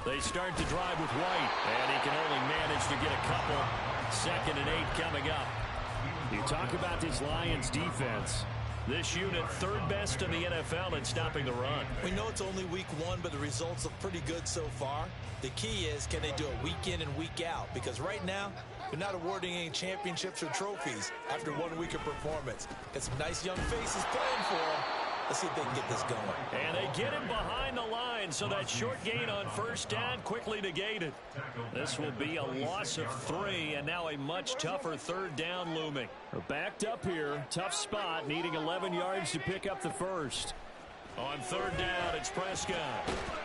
They start the drive with White, and he can only manage to get a couple. 2nd and 8 coming up. You talk about this Lions defense. This unit, 3rd best in the NFL in stopping the run. We know it's only week 1, but the results look pretty good so far. The key is, can they do it week in and week out? Because right now, they're not awarding any championships or trophies after 1 week of performance. Got some nice young faces playing for them. Let's see if they can get this going. And they get him behind the line, so that short gain on 1st down quickly negated. This will be a loss of 3, and now a much tougher 3rd down looming. Backed up here, tough spot, needing 11 yards to pick up the 1st. On 3rd down, it's Prescott.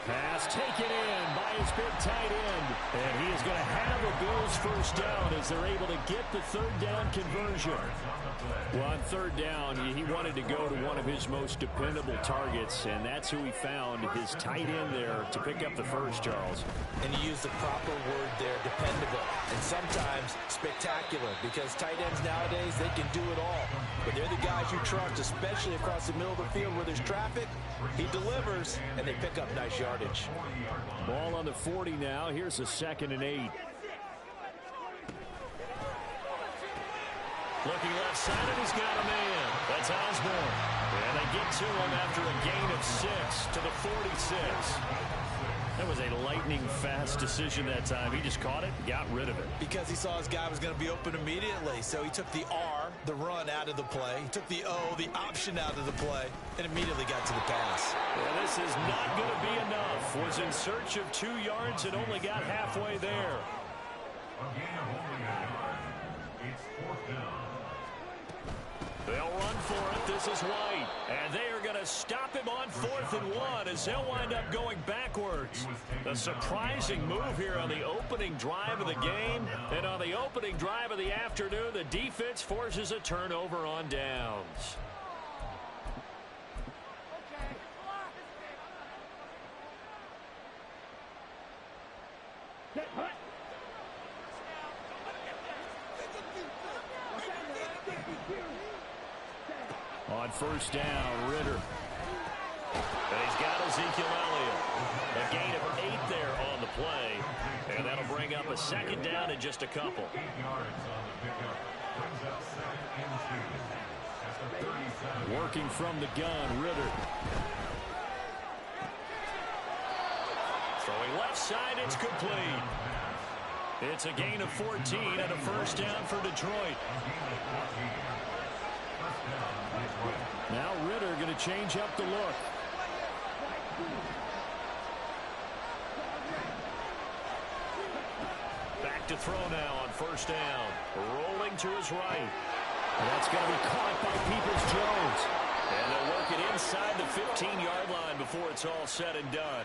Pass taken in by his big tight end. And he is going to have a Bills 1st down as they're able to get the 3rd down conversion. Well, on 3rd down, he wanted to go to one of his most dependable targets, and that's who he found, his tight end there, to pick up the 1st, Charles. And you use the proper word there, dependable. And sometimes spectacular, because tight ends nowadays, they can do it all. But they're the guys you trust, especially across the middle of the field where there's traffic. He delivers, and they pick up nice yardage. Ball on the 40 now. Here's a 2nd and 8. Looking left side, and he's got a man. That's Osborne. And they get to him after a gain of 6 to the 46. That was a lightning-fast decision that time. He just caught it, got rid of it. Because he saw his guy was going to be open immediately. So he took the R, the run, out of the play. He took the O, the option, out of the play, and immediately got to the pass. Well, this is not going to be enough. Was in search of 2 yards and only got halfway there. They'll run for it. This is White. And they are going to stop him on 4th and 1 as they'll wind up going backwards. A surprising move here on the opening drive of the game. And on the opening drive of the afternoon, the defense forces a turnover on downs. On 1st down, Ritter. And he's got Ezekiel Elliott. A gain of 8 there on the play. And that'll bring up a 2nd down in just a couple. Working from the gun, Ritter. Throwing left side, it's complete. It's a gain of 14 and a 1st down for Detroit. Now Ritter going to change up the look. Back to throw now on 1st down. Rolling to his right. That's going to be caught by Peoples-Jones. And they'll work it inside the 15-yard line before it's all said and done.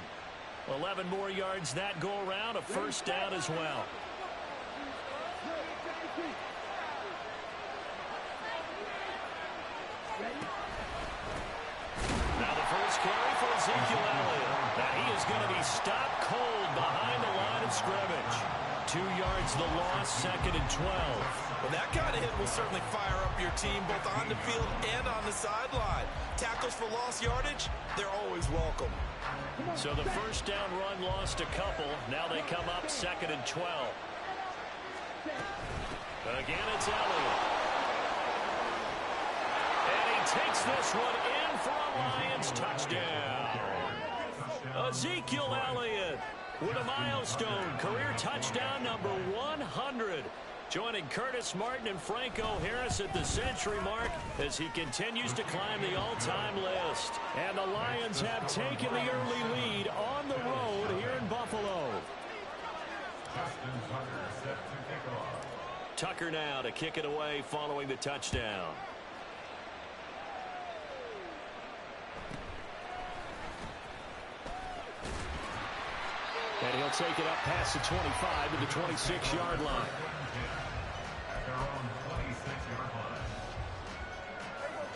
11 more yards that go around, a 1st down as well. Now the first carry for Ezekiel Elliott. Now he is going to be stopped cold behind the line of scrimmage. 2 yards the loss, 2nd and 12. Well, that kind of hit will certainly fire up your team both on the field and on the sideline. Tackles for lost yardage, they're always welcome. So the 1st down run lost a couple. Now they come up 2nd and 12. Again, it's Elliott. And he takes this one in for a Lions touchdown. Ezekiel Elliott with a milestone career touchdown number 100. Joining Curtis Martin and Franco Harris at the century mark as he continues to climb the all-time list. And the Lions have taken the early lead on the road here in Buffalo. Tucker now to kick it away following the touchdown. And he'll take it up past the 25 to the 26-yard line.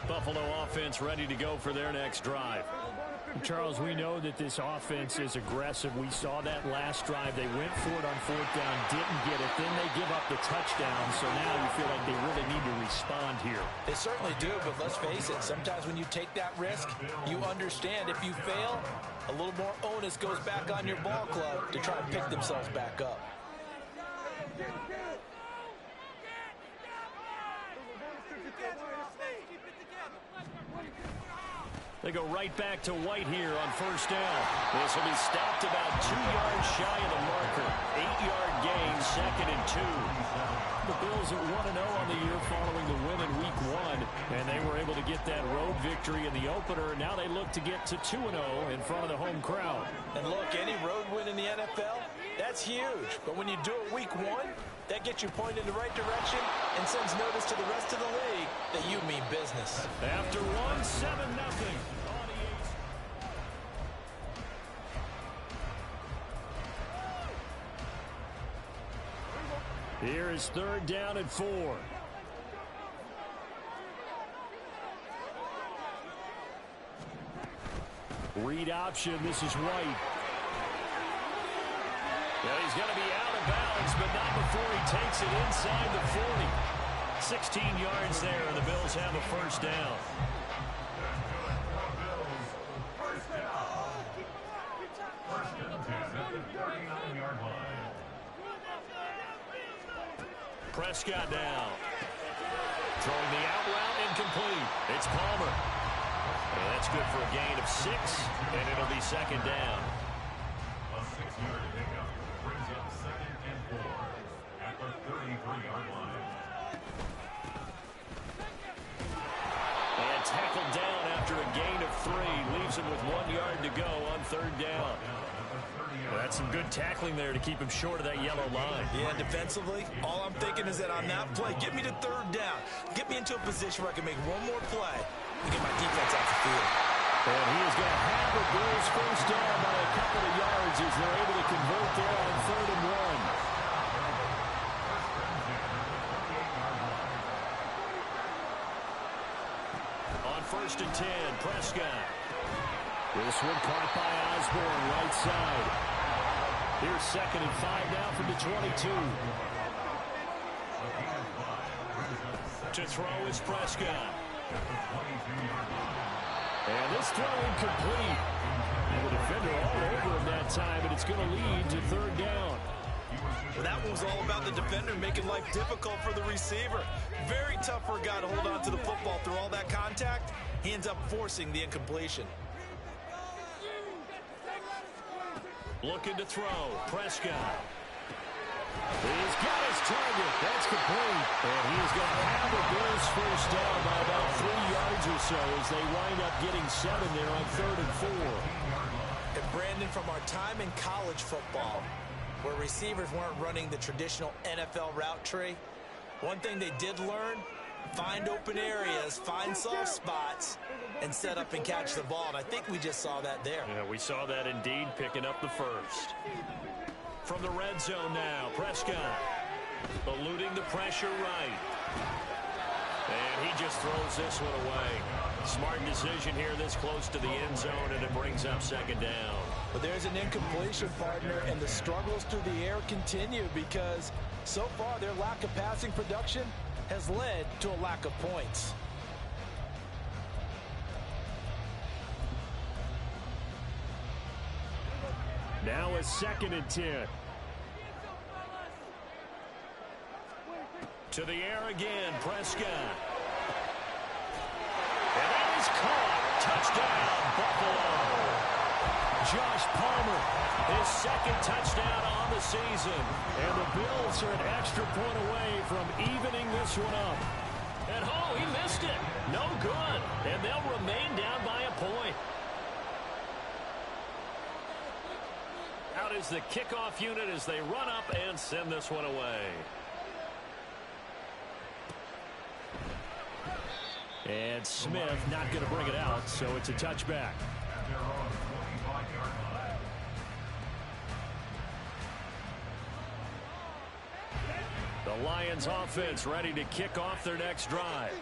Buffalo offense ready to go for their next drive. Charles, we know that this offense is aggressive. We saw that last drive. They went for it on 4th down, didn't get it. Then they give up the touchdown. So now you feel like they really need to respond here. They certainly do, but let's face it. Sometimes when you take that risk, you understand if you fail, a little more onus goes back on your ball club to try and pick themselves back up. They go right back to White here on 1st down. This will be stopped about 2 yards shy of the marker. 8-yard gain, 2nd and 2. The Bills at 1-0 on the year following the win in Week 1. And they were able to get that road victory in the opener. Now they look to get to 2-0 in front of the home crowd. And look, any road win in the NFL, that's huge. But when you do it Week 1, that gets you pointed in the right direction and sends notice to the rest of the league that you mean business. After 1, 7-0. Here is 3rd down and 4. Read option. This is White. Yeah, he's going to be out of bounds, but not before he takes it inside the 40. 16 yards there, and the Bills have a 1st down. Prescott now. Throwing the out route, incomplete. It's Palmer. And that's good for a gain of 6, and it'll be 2nd down. A 6-yard pickup brings up 2nd and 4 at the 33-yard line. And tackled down after a gain of 3. Leaves him with 1 yard to go on 3rd down. Well, that's some good tackling there to keep him short of that yellow line. Yeah, defensively, all I'm thinking is that on that play, get me to 3rd down. Get me into a position where I can make one more play and get my defense off the field. And he is going to have the Bills 1st down by a couple of yards as they're able to convert there on 3rd and 1. On 1st and 10, Prescott. This one caught by Osborne, right side. Here's 2nd and 5 now from the 22. To throw is Prescott. And this throw incomplete. And the defender all over him that time, and it's going to lead to 3rd down. Well, that one was all about the defender making life difficult for the receiver. Very tough for a guy to hold on to the football through all that contact. He ends up forcing the incompletion. Looking to throw. Prescott. He's got his target. That's complete. And he is going to have the Bills 1st down by about 3 yards or so as they wind up getting 7 there on 3rd and 4. And Brandon, from our time in college football, where receivers weren't running the traditional NFL route tree, one thing they did learn, find open areas, find soft spots, and set up and catch the ball. And I think we just saw that there. Yeah, we saw that indeed, picking up the 1st. From the red zone now, Prescott eluding the pressure right. And he just throws this one away. Smart decision here this close to the end zone, and it brings up 2nd down. But there's an incompletion, partner, and the struggles through the air continue because so far their lack of passing production has led to a lack of points. Now a 2nd and 10. To the air again, Prescott. And that is caught. Touchdown, Buffalo. Josh Palmer, his 2nd touchdown on the season. And the Bills are an extra point away from evening this one up. And oh, he missed it. No good. And they'll remain down by a point. Out is the kickoff unit as they run up and send this one away. And Smith not going to bring it out, so it's a touchback. The Lions offense ready to kick off their next drive.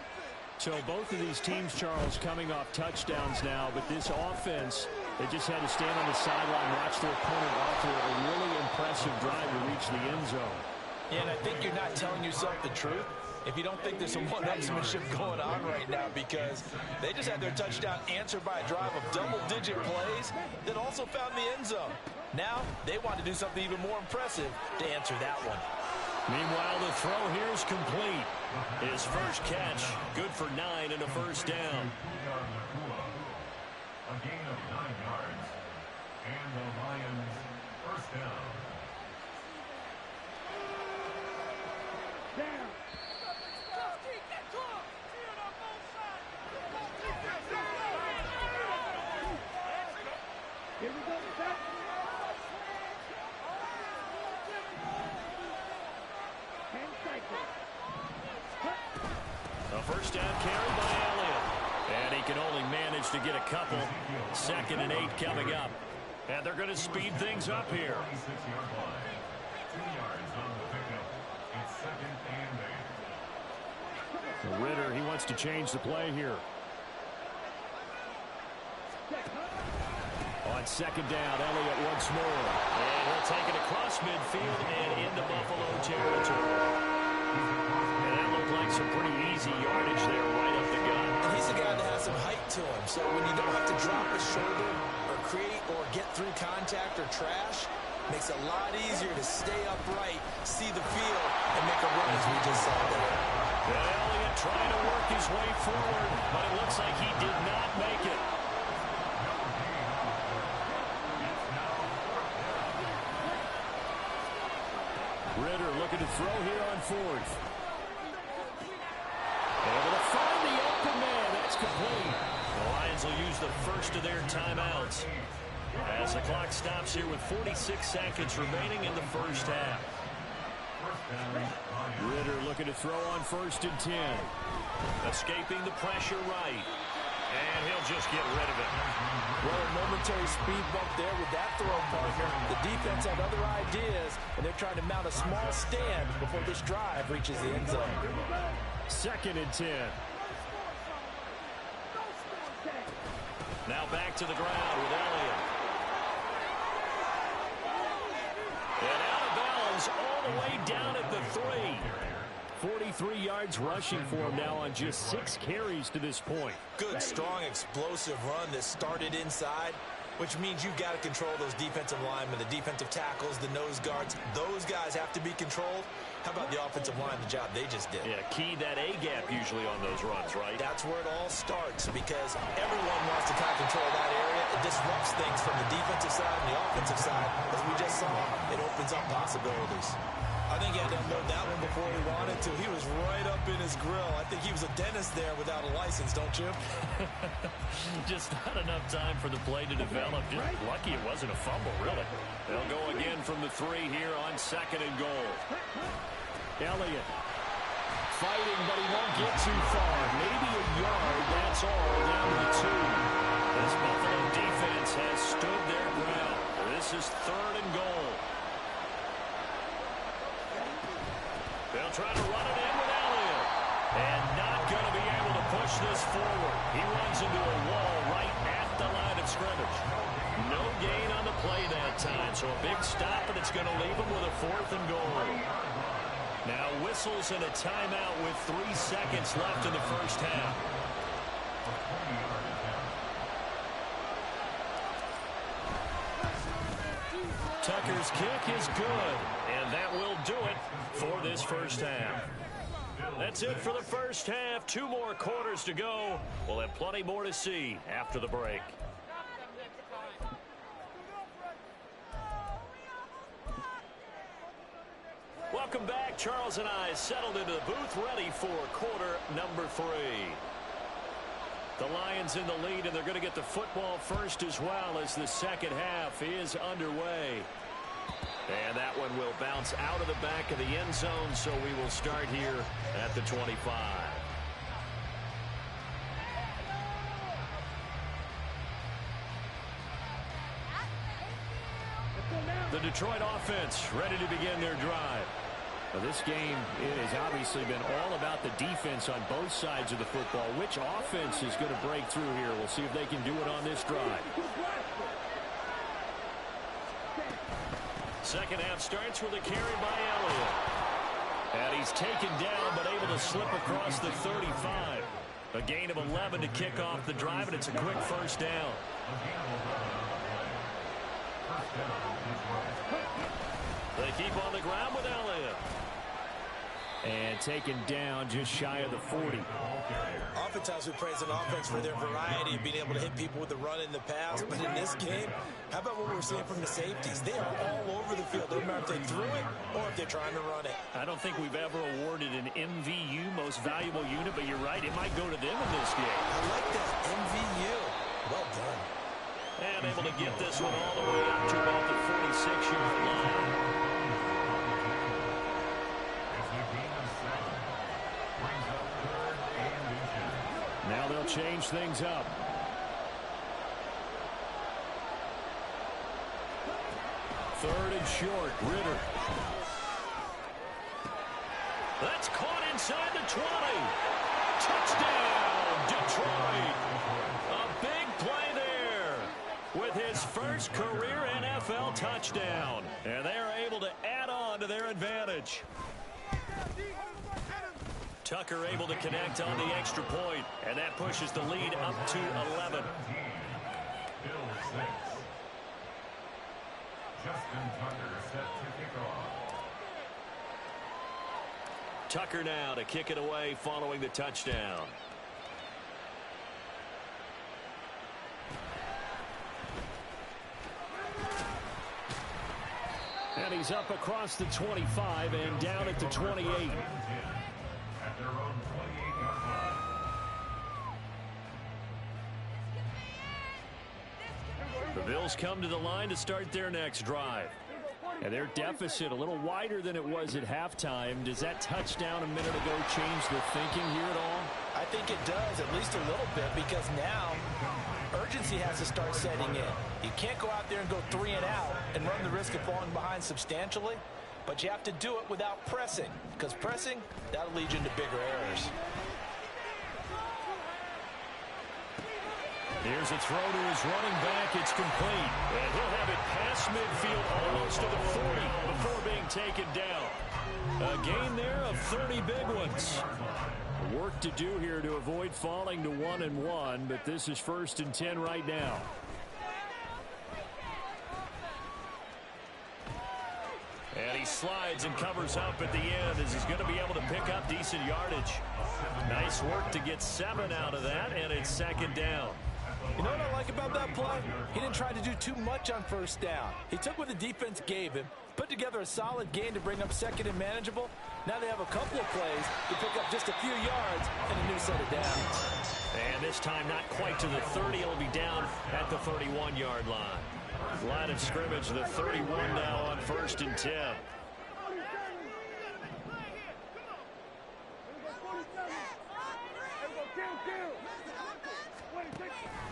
So both of these teams, Charles, coming off touchdowns now, but this offense, they just had to stand on the sideline, watch their opponent offer a really impressive drive to reach the end zone. Yeah, and I think you're not telling yourself the truth if you don't think there's some one-upsmanship going on right now, because they just had their touchdown answered by a drive of double-digit plays that also found the end zone. Now they want to do something even more impressive to answer that one. Meanwhile, the throw here is complete. His first catch, good for 9 and a first down. A gain of 9 yards. And the Lions first down. Here we go, back. A first down carry by Elliott. And he can only manage to get a couple. 2nd and 8 coming up. And they're going to speed things up here. 26-yard line. 2 yards on the pickup. It's 2nd and 8. Ritter, he wants to change the play here. On 2nd down, Elliott once more. And he'll take it across midfield and into Buffalo territory. And that looked like some pretty easy yardage there right up the gut. And he's a guy that has some height to him, so when you don't have to drop his shoulder or create or get through contact or trash, makes it a lot easier to stay upright, see the field, and make a run as we just saw there. And Elliott trying to work his way forward, but it looks like he did not make it. Ritter looking to throw here on 4th. Able to find the open man. That's complete. The Lions will use the first of their timeouts as the clock stops here with 46 seconds remaining in the first half. Ritter looking to throw on 1st and 10. Escaping the pressure right. And he'll just get rid of it. Well, a momentary speed bump there with that throw, partner. The defense had other ideas, and they're trying to mount a small stand before this drive reaches the end zone. 2nd and 10. Now back to the ground with Elliott. And out of bounds all the way down at the 3. 43 yards rushing for him now on just 6 carries to this point. Good, strong, explosive run that started inside, which means you've got to control those defensive linemen, the defensive tackles, the nose guards. Those guys have to be controlled. How about the offensive line, the job they just did? Yeah, key that A-gap usually on those runs, right? That's where it all starts, because everyone wants to kind of control that area. It disrupts things from the defensive side and the offensive side. As we just saw, it opens up possibilities. I think he had to unload that one before he wanted to. He was right up in his grill. I think he was a dentist there without a license, don't you? Just not enough time for the play to develop. Just lucky it wasn't a fumble, really. They'll go again from the 3 here on 2nd and goal. Elliott fighting, but he won't get too far. Maybe a yard, that's all, down to the 2. This Buffalo defense has stood their ground. This is 3rd and goal. They'll try to run it in with Elliott. And not going to be able to push this forward. He runs into a wall right at the line of scrimmage. No gain on the play that time, so a big stop, and it's going to leave him with a 4th and goal. Now whistles and a timeout with 3 seconds left in the first half. Tucker's kick is good, and that will do it for this first half. That's it for the first half. 2 more quarters to go. We'll have plenty more to see after the break. Welcome back. Charles and I settled into the booth, ready for quarter number 3. The Lions in the lead, and they're going to get the football first as well as the second half is underway. And that one will bounce out of the back of the end zone, so we will start here at the 25. The Detroit offense ready to begin their drive. Well, this game, it has obviously been all about the defense on both sides of the football. Which offense is going to break through here? We'll see if they can do it on this drive. Second half starts with a carry by Elliott. And he's taken down, but able to slip across the 35. A gain of 11 to kick off the drive, and it's a quick first down. They keep on the ground with Elliott. And taken down just shy of the 40. Oftentimes we praise an offense for their variety of being able to hit people with the run and the pass. But in this game, how about what we're seeing from the safeties? They are all over the field. No matter if they threw it or if they're trying to run it. I don't think we've ever awarded an MVU, most valuable unit, but you're right, it might go to them in this game. I like that. MVU. Well done. And able to get this one all the way up to about the 46-yard line. Now they'll change things up. Third and short, Ritter. That's caught inside the 20. Touchdown, Detroit. A big play there with his first career NFL touchdown. And they're able to add on to their advantage. Tucker able to connect on the extra point, and that pushes the lead up to 11. Justin Tucker set to kick off. Tucker now to kick it away following the touchdown. And he's up across the 25 and down at the 28. At their own 28-yard line. The Bills come to the line to start their next drive. And their deficit a little wider than it was at halftime. Does that touchdown a minute ago change the thinking here at all? I think it does, at least a little bit, because now urgency has to start setting in. You can't go out there and go 3 and out and run the risk of falling behind substantially, but you have to do it without pressing, because pressing, that'll lead you into bigger errors. Here's a throw to his running back. It's complete. And he'll have it past midfield almost to the 40 before being taken down. A gain there of 30 big ones. Work to do here to avoid falling to 1-1, but this is 1st and 10 right now. And he slides and covers up at the end as he's going to be able to pick up decent yardage. Nice work to get 7 out of that, and it's 2nd down. You know what I like about that play? He didn't try to do too much on 1st down. He took what the defense gave him, put together a solid gain to bring up 2nd and manageable. Now they have a couple of plays to pick up just a few yards and a new set of downs. And this time not quite to the 30. It'll be down at the 31-yard line. Line of scrimmage, the 31 now on 1st and 10.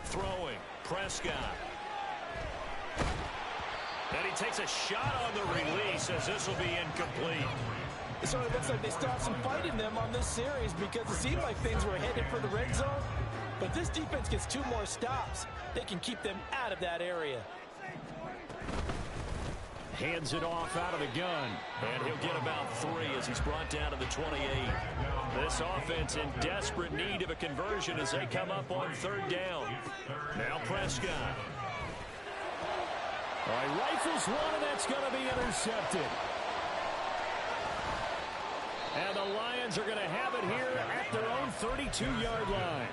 Throwing, Prescott. And he takes a shot on the release as this will be incomplete. It sort of looks like they still have some fight in them on this series because it seemed like things were headed for the red zone. But this defense gets 2 more stops. They can keep them out of that area. Hands it off out of the gun. And he'll get about 3 as he's brought down to the 28. This offense in desperate need of a conversion as they come up on 3rd down. Now Prescott. All right, rifles one, and that's going to be intercepted. And the Lions are going to have it here at their own 32-yard line.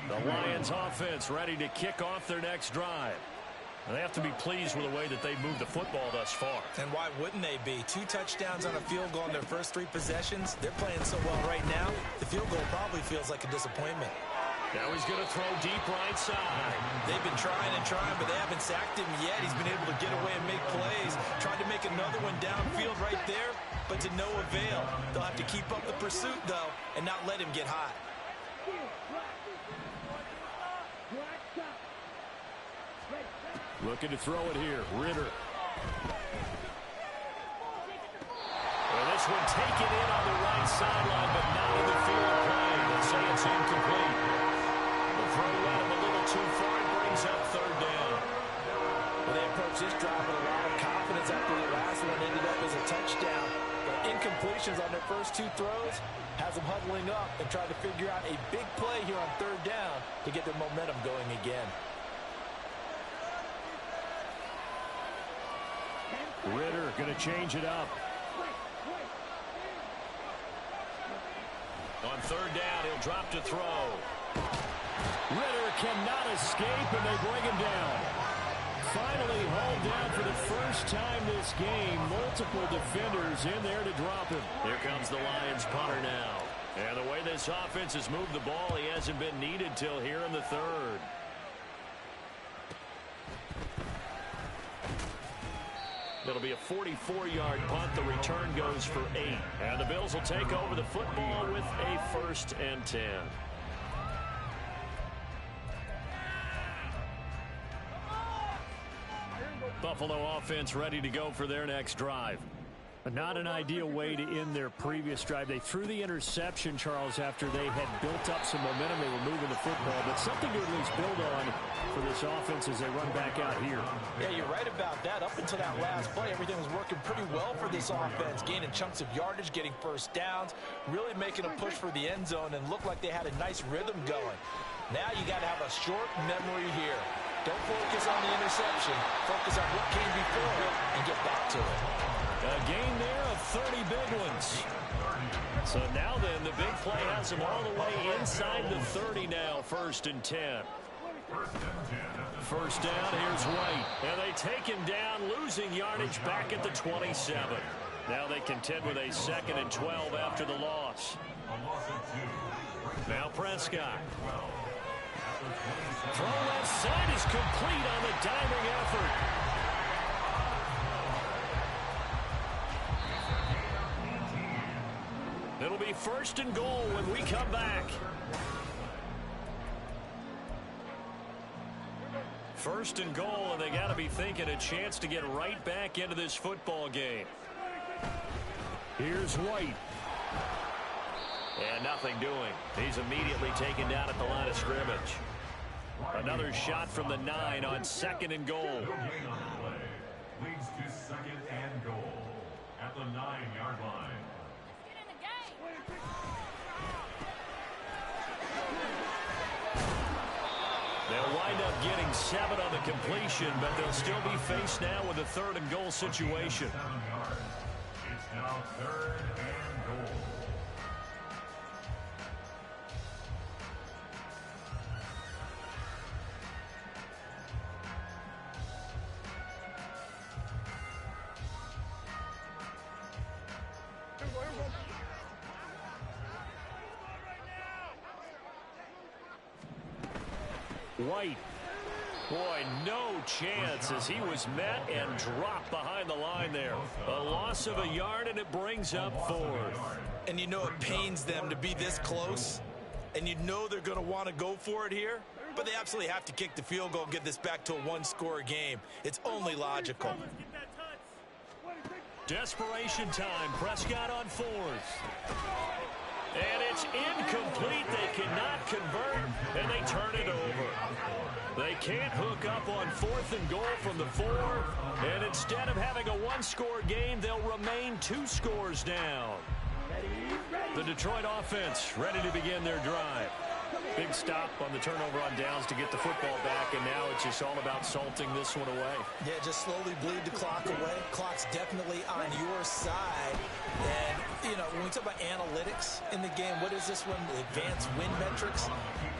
The Lions offense ready to kick off their next drive. And they have to be pleased with the way that they've moved the football thus far. And why wouldn't they be? 2 touchdowns on a field goal in their first 3 possessions. They're playing so well right now, the field goal probably feels like a disappointment. Now he's going to throw deep right side. They've been trying and trying, but they haven't sacked him yet. He's been able to get away and make plays. Tried to make another one downfield right there, but to no avail. They'll have to keep up the pursuit, though, and not let him get hot. Looking to throw it here. Ritter. Well, this one taken in on the right sideline, but not in the field of play. They'll say it's incomplete. The throw led him a little too far. It brings up third down. Well, they approach this drive with a lot of confidence after the last one ended up as a touchdown. But incompletions on their first two throws has them huddling up and trying to figure out a big play here on third down to get their momentum going again. Ritter going to change it up. On third down, he'll drop to throw. Ritter cannot escape, and they bring him down. Finally hauled down for the first time this game. Multiple defenders in there to drop him. Here comes the Lions punter now. And the way this offense has moved the ball, he hasn't been needed till here in the third. It'll be a 44-yard punt. The return goes for 8. And the Bills will take over the football with a 1st and 10. Buffalo offense ready to go for their next drive. Not an ideal way to end their previous drive. They threw the interception, Charles, after they had built up some momentum. They were moving the football, but something to at least build on for this offense as they run back out here. Yeah, you're right about that. Up until that last play, everything was working pretty well for this offense, gaining chunks of yardage, getting first downs, really making a push for the end zone, and looked like they had a nice rhythm going. Now you got to have a short memory here. Don't focus on the interception. Focus on what came before it and get back to it. A gain there of 30 big ones. So now then, the big play has him all the way inside the 30 now, 1st and 10. First down, here's White. And they take him down, losing yardage back at the 27. Now they contend with a 2nd and 12 after the loss. Now Prescott. Throw left side is complete on the diving effort. It'll be 1st and goal when we come back. 1st and goal, and they got to be thinking a chance to get right back into this football game. Here's White. And nothing doing. He's immediately taken down at the line of scrimmage. Another shot from the 9 on 2nd and goal. Leads to 2nd and goal at the 9-yard line. They'll wind up getting 7 on the completion, but they'll still be faced now with a 3rd and goal situation. It's now 3rd and goal. White. Boy, no chance as he was met and dropped behind the line there. A loss of a yard, and it brings up 4th. And you know it pains them to be this close, and you know they're going to want to go for it here, but they absolutely have to kick the field goal and get this back to a one-score game. It's only logical. Desperation time. Prescott on 4th. And it's incomplete. They cannot convert, and they turn it over. They can't hook up on 4th and goal from the 4, and instead of having a one-score game, they'll remain 2 scores down. The Detroit offense ready to begin their drive. Big stop on the turnover on downs to get the football back, and now it's just all about salting this one away. Yeah, just slowly bleed the clock away. Clock's definitely on your side. And, you know, when we talk about analytics in the game, what is this one? Advanced win metrics?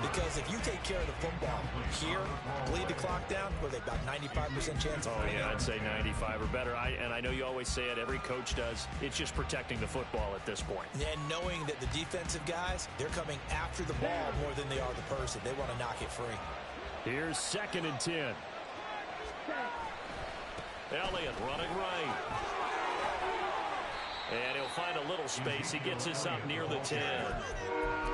Because if you take care of the football here, bleed the clock down, what are they, about 95% chance of winning? Yeah, I'd say 95 or better. And I know you always say it, every coach does. It's just protecting the football at this point. And knowing that the defensive guys, they're coming after the ball more than they are the person. They want to knock it free. Here's 2nd and 10. Elliott running right. And he'll find a little space. He gets us up near the 10.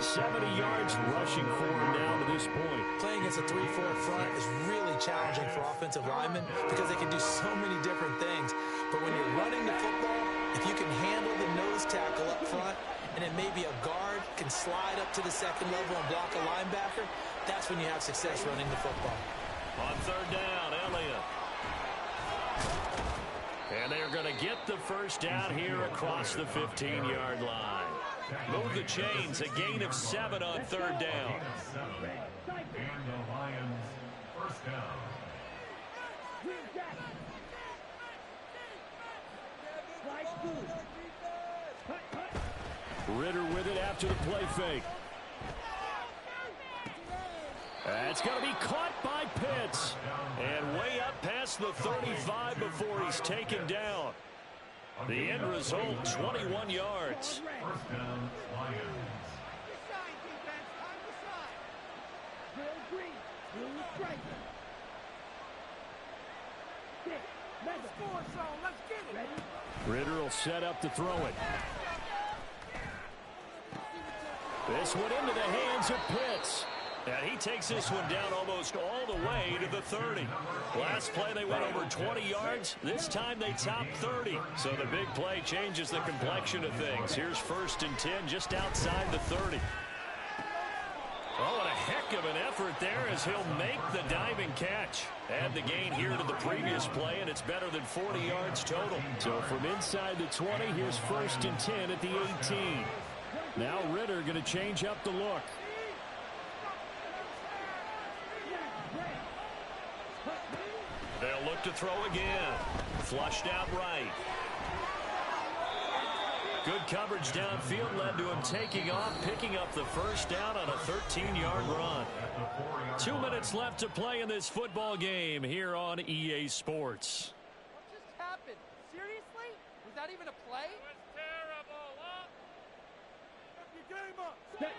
70 yards rushing for him now to this point. Playing against a 3-4 front is really challenging for offensive linemen because they can do so many different things. But when you're running the football, if you can handle the nose tackle up front, and then maybe a guard can slide up to the second level and block a linebacker, that's when you have success running the football. On third down, Elliott. And they're going to get the first down here across the 15-yard line. Move the chains, a gain of 7 on third down. And the Lions first down. Ritter with it after the play fake. That's going to be caught by Pitts. And way up past the 35 before he's taken down. The end result, 21 yards. First down, Lions. Ritter will set up to throw it. This one into the hands of Pitts. And he takes this one down almost all the way to the 30. Last play they went over 20 yards. This time they topped 30. So the big play changes the complexion of things. Here's 1st and 10 just outside the 30. Oh, what a heck of an effort there as he'll make the diving catch. Add the gain here to the previous play, and it's better than 40 yards total. So from inside the 20, here's 1st and 10 at the 18. Now Ritter going to change up the look. They'll look to throw again. Flushed out right. Good coverage downfield led to him taking off, picking up the first down on a 13-yard run. 2 minutes left to play in this football game here on EA Sports. What just happened? Seriously? Was that even a play?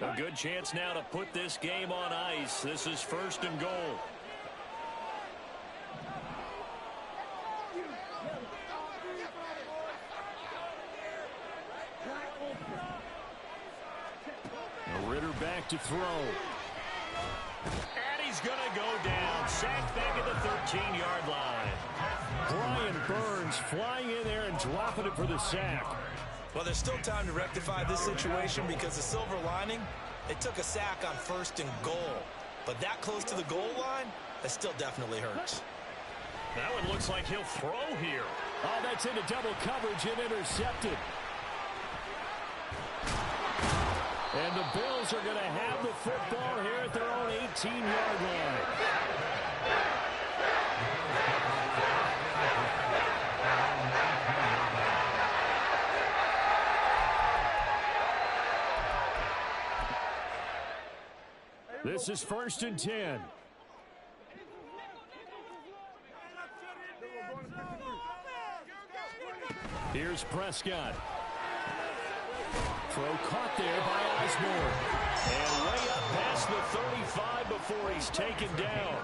A good chance now to put this game on ice. This is 1st and goal. Ritter back to throw. And he's going to go down. Sacked back at the 13-yard line. Brian Burns flying in there and dropping it for the sack. Well, there's still time to rectify this situation because the silver lining, it took a sack on 1st and goal. But that close to the goal line, that still definitely hurts. That one looks like he'll throw here. Oh, that's into double coverage and intercepted. And the Bills are going to have the football here at their own 18-yard line. This is 1st and 10. Here's Prescott. Throw caught there by Osborne. And way up past the 35 before he's taken down.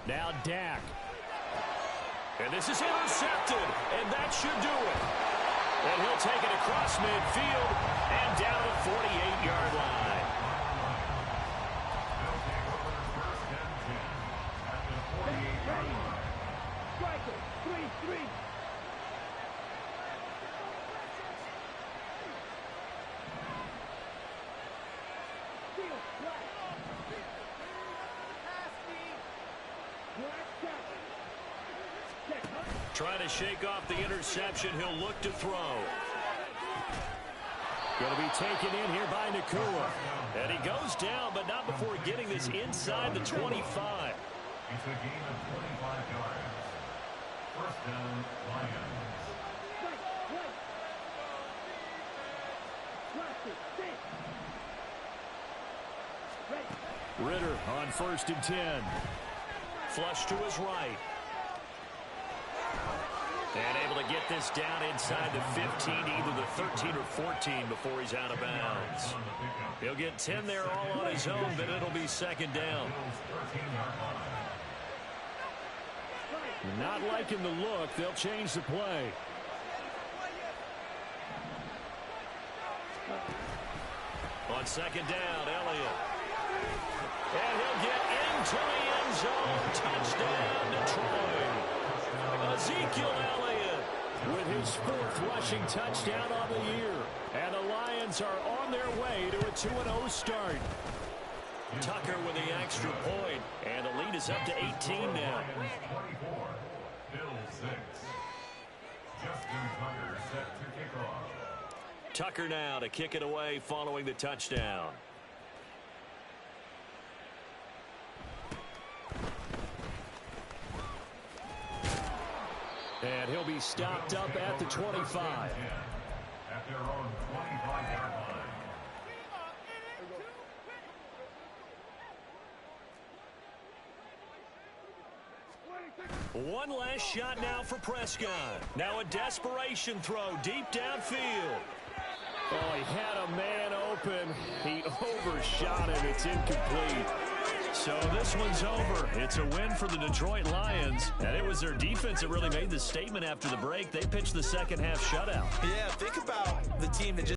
Now Dak. And this is intercepted. And that should do it. And he'll take it across midfield and down the 48-yard line. Trying to shake off the interception. He'll look to throw. Going to be taken in here by Nakua. And he goes down, but not before getting this inside the 25. It's a gain of 25 yards. First down, Lions. Ritter on 1st and 10. Flush to his right. And able to get this down inside the 15, either the 13 or 14 before he's out of bounds. He'll get 10 there all on his own, but it'll be 2nd down. Not liking the look. They'll change the play. On second down, Elliott. And he'll get into the end zone. Touchdown, Detroit. Ezekiel Elliott with his 4th rushing touchdown on the year. And the Lions are on their way to a 2-0 start. Tucker with the extra point. And the lead is up to 18 now. 24, Bills 6. Justin Tucker set to kick off. Tucker now to kick it away following the touchdown. And he'll be stopped up at the 25. At their own 25-yard line. One last shot now for Prescott. Now a desperation throw deep downfield. Oh, he had a man open. He overshot it. It's incomplete. So this one's over. It's a win for the Detroit Lions. And it was their defense that really made the statement after the break. They pitched the second half shutout. Yeah, think about the team that just